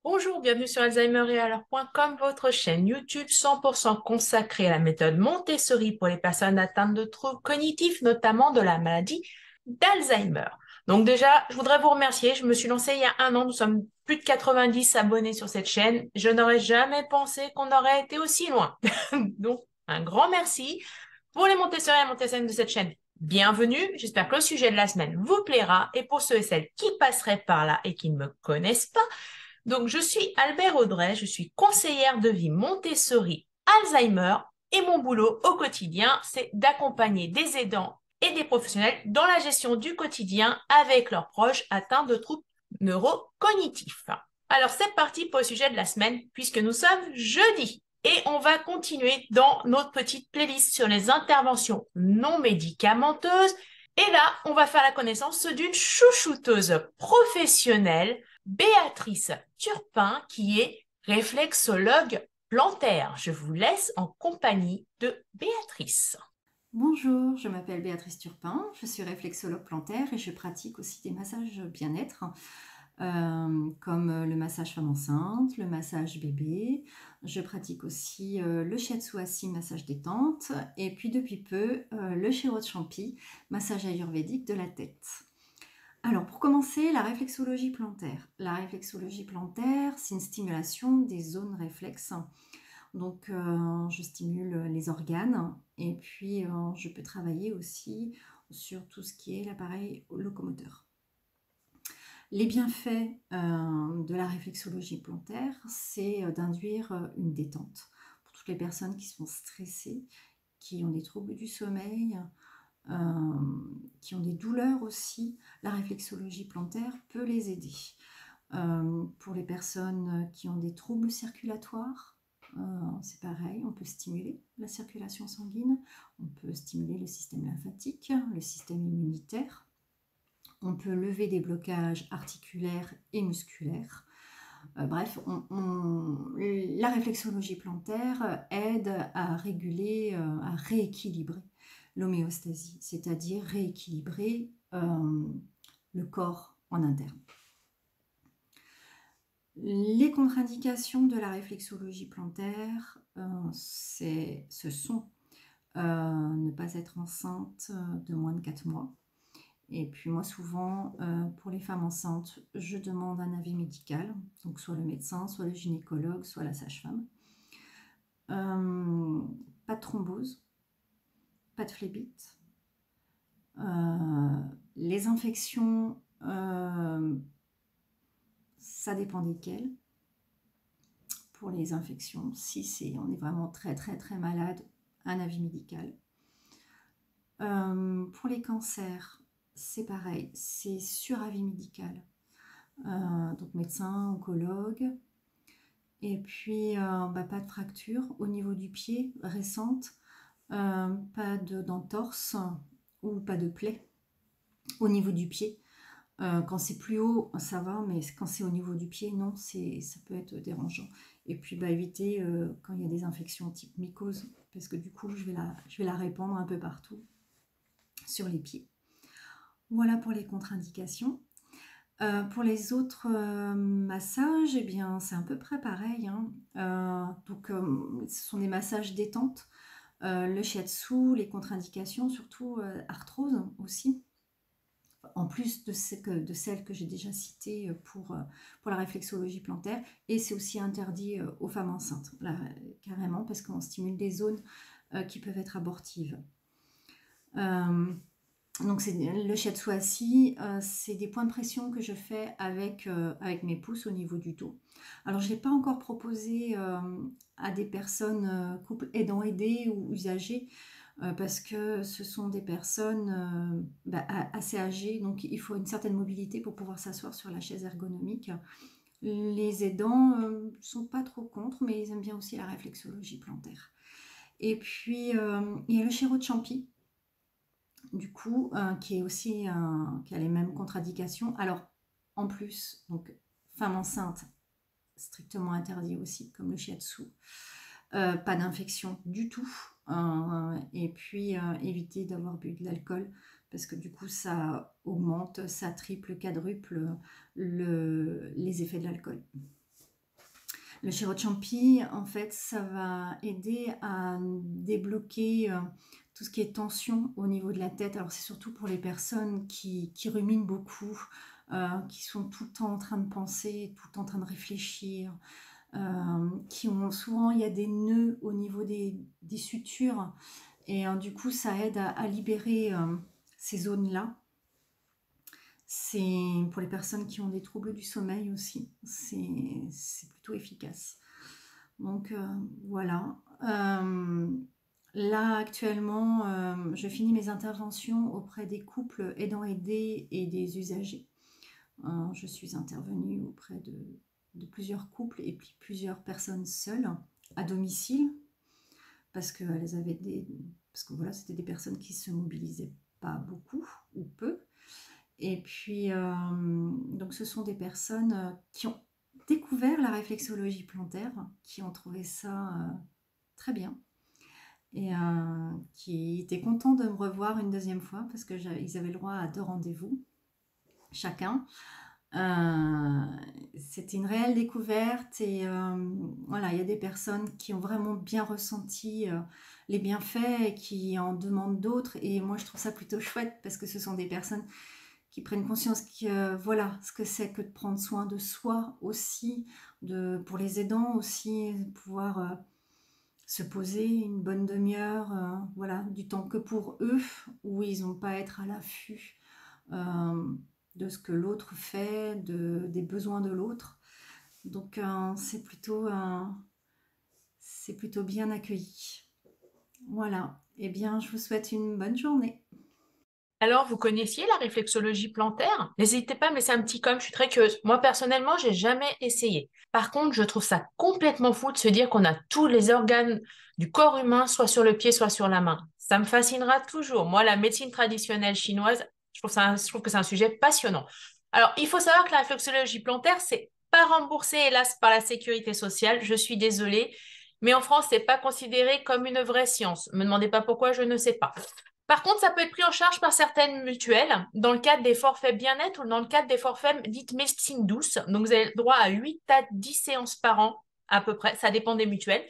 Bonjour, bienvenue sur Alzheimer et alors.com, votre chaîne YouTube 100% consacrée à la méthode Montessori pour les personnes atteintes de troubles cognitifs, notamment de la maladie d'Alzheimer. Donc déjà, je voudrais vous remercier. Je me suis lancée il y a un an. Nous sommes plus de 90 abonnés sur cette chaîne. Je n'aurais jamais pensé qu'on aurait été aussi loin. Donc, un grand merci pour les Montessori et Montessori de cette chaîne. Bienvenue. J'espère que le sujet de la semaine vous plaira. Et pour ceux et celles qui passeraient par là et qui ne me connaissent pas, donc, je suis Albert Audrey, je suis conseillère de vie Montessori Alzheimer et mon boulot au quotidien, c'est d'accompagner des aidants et des professionnels dans la gestion du quotidien avec leurs proches atteints de troubles neurocognitifs. Alors, c'est parti pour le sujet de la semaine puisque nous sommes jeudi et on va continuer dans notre petite playlist sur les interventions non médicamenteuses. Et là, on va faire la connaissance d'une chouchouteuse professionnelle, Béatrice Turpin, qui est réflexologue plantaire. Je vous laisse en compagnie de Béatrice. Bonjour, je m'appelle Béatrice Turpin, je suis réflexologue plantaire et je pratique aussi des massages bien-être comme le massage femme enceinte, le massage bébé. Je pratique aussi le shiatsu assis, massage détente, et puis depuis peu le shiro champi, massage ayurvédique de la tête. Alors pour commencer, la réflexologie plantaire. La réflexologie plantaire, c'est une stimulation des zones réflexes. Donc, je stimule les organes et puis je peux travailler aussi sur tout ce qui est l'appareil locomoteur. Les bienfaits de la réflexologie plantaire, c'est d'induire une détente pour toutes les personnes qui sont stressées, qui ont des troubles du sommeil, qui ont des douleurs aussi. La réflexologie plantaire peut les aider. Pour les personnes qui ont des troubles circulatoires, c'est pareil, on peut stimuler la circulation sanguine, on peut stimuler le système lymphatique, le système immunitaire, on peut lever des blocages articulaires et musculaires. Bref, la réflexologie plantaire aide à réguler, à rééquilibrer l'homéostasie, c'est-à-dire rééquilibrer le corps en interne. Les contre-indications de la réflexologie plantaire, ce sont ne pas être enceinte de moins de 4 mois. Et puis moi souvent, pour les femmes enceintes, je demande un avis médical, donc soit le médecin, soit le gynécologue, soit la sage-femme. Pas de thrombose, pas de phlébite. Les infections, ça dépend desquelles. Pour les infections, si on est vraiment très très très malade, un avis médical. Pour les cancers, c'est pareil, c'est sur avis médical. Donc médecin, oncologue. Et puis pas de fracture au niveau du pied récente, pas d'entorse ou pas de plaie au niveau du pied. Quand c'est plus haut, ça va, mais quand c'est au niveau du pied, non, ça peut être dérangeant. Et puis éviter quand il y a des infections type mycose, parce que du coup, je vais la répandre un peu partout sur les pieds. Voilà pour les contre-indications. Pour les autres massages, eh bien, c'est à peu près pareil, hein. Ce sont des massages détente. Le shiatsu, les contre-indications, surtout arthrose aussi, en plus de celles que j'ai déjà citées pour la réflexologie plantaire. Et c'est aussi interdit aux femmes enceintes, là, carrément, parce qu'on stimule des zones qui peuvent être abortives. Donc le shiatsu assis, c'est des points de pression que je fais avec mes pouces au niveau du dos. Alors je ne l'ai pas encore proposé à des personnes, couples aidants aidés ou usagers, parce que ce sont des personnes assez âgées, donc il faut une certaine mobilité pour pouvoir s'asseoir sur la chaise ergonomique. Les aidants ne sont pas trop contre, mais ils aiment bien aussi la réflexologie plantaire. Et puis il y a le shiro champi, du coup, qui est aussi qui a les mêmes contre-indications. Alors, en plus, donc femme enceinte, strictement interdit aussi, comme le shiatsu. Pas d'infection du tout. Et puis, éviter d'avoir bu de l'alcool, parce que du coup, ça augmente, ça triple, quadruple les effets de l'alcool. Le chirotchampy, en fait, ça va aider à débloquer tout ce qui est tension au niveau de la tête. Alors, c'est surtout pour les personnes qui ruminent beaucoup, qui sont tout le temps en train de penser, tout le temps en train de réfléchir, qui ont souvent, il y a des nœuds au niveau des sutures. Et du coup, ça aide à libérer ces zones-là. C'est pour les personnes qui ont des troubles du sommeil aussi. C'est plutôt efficace. Donc voilà. Là actuellement, je finis mes interventions auprès des couples aidants aidés et des usagers. Je suis intervenue auprès de plusieurs couples et puis plusieurs personnes seules à domicile parce que voilà, c'était des personnes qui se mobilisaient pas beaucoup ou peu. Et puis, donc ce sont des personnes qui ont découvert la réflexologie plantaire, qui ont trouvé ça très bien et qui étaient contents de me revoir une deuxième fois parce qu'ils avaient le droit à 2 rendez-vous chacun. C'était une réelle découverte et voilà, il y a des personnes qui ont vraiment bien ressenti les bienfaits et qui en demandent d'autres. Et moi, je trouve ça plutôt chouette parce que ce sont des personnes qui prennent conscience que voilà ce que c'est que de prendre soin de soi aussi, pour les aidants aussi, pouvoir se poser une bonne demi-heure, voilà, du temps que pour eux, où ils n'ont pas à être à l'affût de ce que l'autre fait, des besoins de l'autre. Donc c'est plutôt bien accueilli. Voilà. Eh bien, je vous souhaite une bonne journée. Alors, vous connaissiez la réflexologie plantaire? N'hésitez pas, mais c'est un petit comme, je suis très curieuse. Moi, personnellement, j'ai jamais essayé. Par contre, je trouve ça complètement fou de se dire qu'on a tous les organes du corps humain, soit sur le pied, soit sur la main. Ça me fascinera toujours. Moi, la médecine traditionnelle chinoise, je trouve que c'est un sujet passionnant. Alors, il faut savoir que la réflexologie plantaire, c'est pas remboursé, hélas, par la sécurité sociale. Je suis désolée. Mais en France, c'est pas considéré comme une vraie science. Me demandez pas pourquoi, je ne sais pas. Par contre, ça peut être pris en charge par certaines mutuelles dans le cadre des forfaits bien-être ou dans le cadre des forfaits dites médecine douce. Donc, vous avez le droit à 8 à 10 séances par an à peu près. Ça dépend des mutuelles.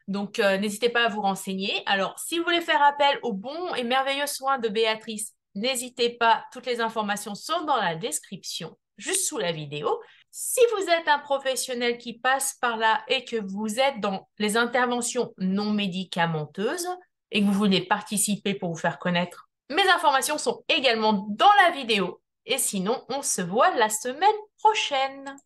Donc, n'hésitez pas à vous renseigner. Alors, si vous voulez faire appel aux bons et merveilleux soins de Béatrice, n'hésitez pas. Toutes les informations sont dans la description, juste sous la vidéo. Si vous êtes un professionnel qui passe par là et que vous êtes dans les interventions non médicamenteuses, et que vous voulez participer pour vous faire connaître, mes informations sont également dans la vidéo. Et sinon, on se voit la semaine prochaine.